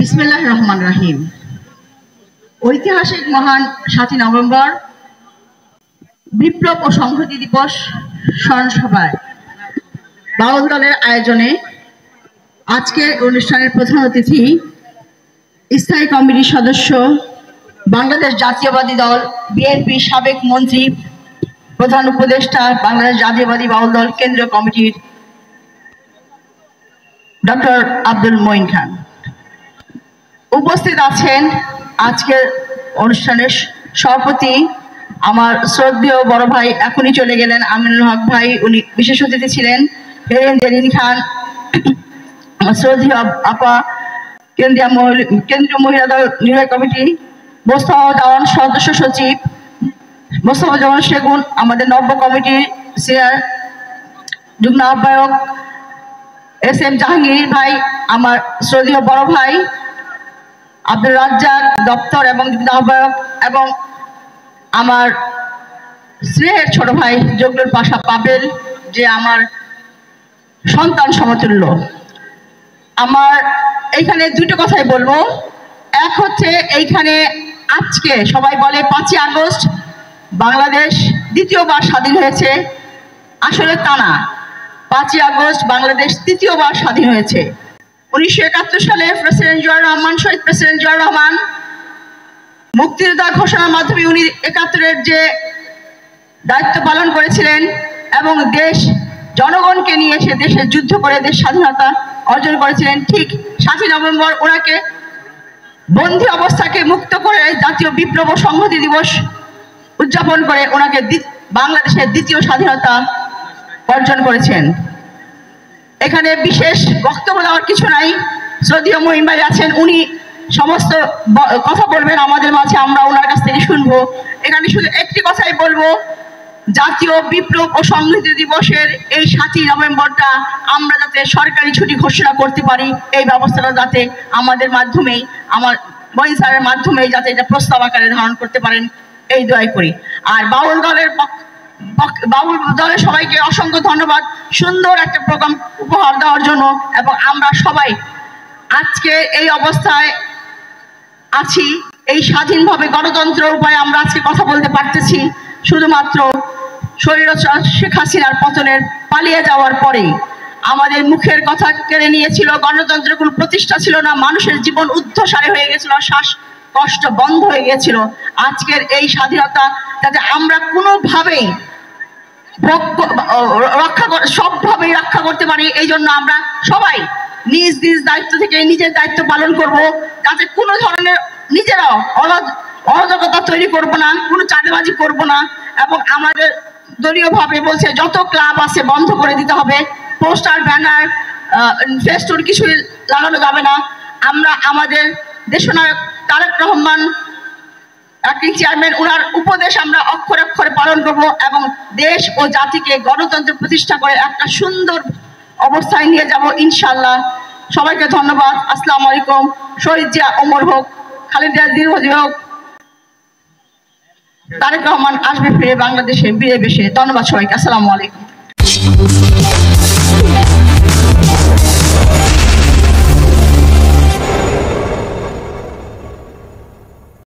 বিসমিল্লাহির রহমানির রহিম। ঐতিহাসিক মহান ৭ই নভেম্বর বিপ্লব ও সংহতি দিবস স্মরণসভায় বাউল দলের আয়োজনে আজকের অনুষ্ঠানের প্রধান অতিথি স্থায়ী কমিটির সদস্য, বাংলাদেশ জাতীয়বাদী দল বিএনপি সাবেক মন্ত্রী, প্রধান উপদেষ্টা, বাংলাদেশ জাতীয়বাদী বাউল দল কেন্দ্রীয় কমিটির ডক্টর আব্দুল মঈন খান। উপস্থিত আছেন আজকের অনুষ্ঠানের সভাপতি আমার শ্রদ্ধেয় বড় ভাই, এখনই চলে গেলেন, আমিনুল হক ভাই, উনি বিশেষ অতিথি ছিলেন। হেরেন জেরিন খান, আমার শ্রদ্ধেয় আপা, কেন্দ্রীয় মহিলা দল নির্বাহী কমিটি, মোস্তফা জামান সদস্য সচিব, মোস্তফা জামান সেগুন আমাদের নব্য কমিটির সিনিয়র যুগ্ম আহ্বায়ক, এস.এম. জাহাঙ্গীর ভাই আমার শ্রদ্ধেয় বড় ভাই, আব্দুল রাজ্জাক দপ্তর এবং যুগ্ম আহ্বায়ক, এবং আমার স্নেহের ছোট ভাই জগলুল পাশা পাবেল, যে আমার সন্তান সমতুল্য। আমার এইখানে দুটো কথাই বলবো। এক হচ্ছে, এইখানে আজকে সবাই বলে 5ই আগস্ট বাংলাদেশ দ্বিতীয়বার স্বাধীন হয়েছে। আসলে তা না, 5ই আগস্ট বাংলাদেশ তৃতীয়বার স্বাধীন হয়েছে। 1971 সালে প্রেসিডেন্ট জিয়াউর রহমান, শহীদ প্রেসিডেন্ট জিয়াউর রহমান মুক্তিযোদ্ধা ঘোষণার মাধ্যমে উনি 71-এর যে দায়িত্ব পালন করেছিলেন এবং দেশ জনগণকে নিয়ে সে দেশে যুদ্ধ করে দেশ স্বাধীনতা অর্জন করেছিলেন। ঠিক 7ই নভেম্বর ওনাকে বন্দী অবস্থাকে মুক্ত করে জাতীয় বিপ্লব ও সংহতি দিবস উদযাপন করে ওনাকে বাংলাদেশের দ্বিতীয় স্বাধীনতা অর্জন করেছেন। এখানে বিশেষ বক্তব্য দেওয়ার কিছু নাই। শ্রদ্ধেয় মহিম ভাই আছেন, উনি সমস্ত কথা বলবেন আমাদের মাঝে, আমরা ওনার কাছ থেকে শুনবো। এখানে শুধু একটি কথাই বলবো, জাতীয় বিপ্লব ও সংহতি দিবসের এই 7ই নভেম্বরটা আমরা যাতে সরকারি ছুটি ঘোষণা করতে পারি, এই ব্যবস্থাটা যাতে আমাদের মাধ্যমেই, আমার মঈন স্যারের মাধ্যমেই যাতে এটা প্রস্তাব আকারে ধারণ করতে পারেন, এই দোয়াই করি। আর বাউল দলের সবাইকে অসংখ্য ধন্যবাদ সুন্দর একটা প্রোগ্রাম উপহার দেওয়ার জন্য। এবং আমরা সবাই আজকে এই অবস্থায় আছি, এই স্বাধীনভাবে গণতন্ত্র উপায়ে আমরা আজকে কথা বলতে পারতেছি শুধুমাত্র স্বৈরাচার শেখ হাসিনার পতনের পালিয়ে যাওয়ার পরেই। আমাদের মুখের কথা কেড়ে নিয়েছিল, গণতন্ত্রের কোনো প্রতিষ্ঠা ছিল না, মানুষের জীবন উদ্ধসারে হয়ে গেছিল, শ্বাসকষ্ট বন্ধ হয়ে গেছিল। আজকের এই স্বাধীনতা যাতে আমরা কোনোভাবেই সবভাবেই রক্ষা করতে পারি, এই জন্য আমরা সবাই নিজ নিজ দায়িত্ব থেকে নিজের দায়িত্ব পালন করব, যাতে কোনো ধরনের নিজেরাও অরাজকতা তৈরি করব না, কোনো চাঁদাবাজি করব না। এবং আমাদের দলীয়ভাবে বলছে যত ক্লাব আছে বন্ধ করে দিতে হবে, পোস্টার, ব্যানার, ফেস্টুন কিছুই লাগানো যাবে না। আমরা আমাদের দেশনায়ক তারেক রহমান অ্যাক্টিং চেয়ারম্যান, ওনার উপদেশ আমরা অক্ষরে অক্ষরে পালন করব এবং দেশ ও জাতিকে গণতন্ত্র প্রতিষ্ঠা করে একটা সুন্দর অবস্থায় নিয়ে যাব ইনশাল্লাহ। সবাইকে ধন্যবাদ। আসসালামু আলাইকুম। শহীদ জিয়া অমর হোক, খালেদা দীর্ঘজীবী হোক, তারেক রহমান আসবে ফিরে বাংলাদেশে, ফিরে বেশে। ধন্যবাদ সবাইকে। আসসালামু আলাইকুম।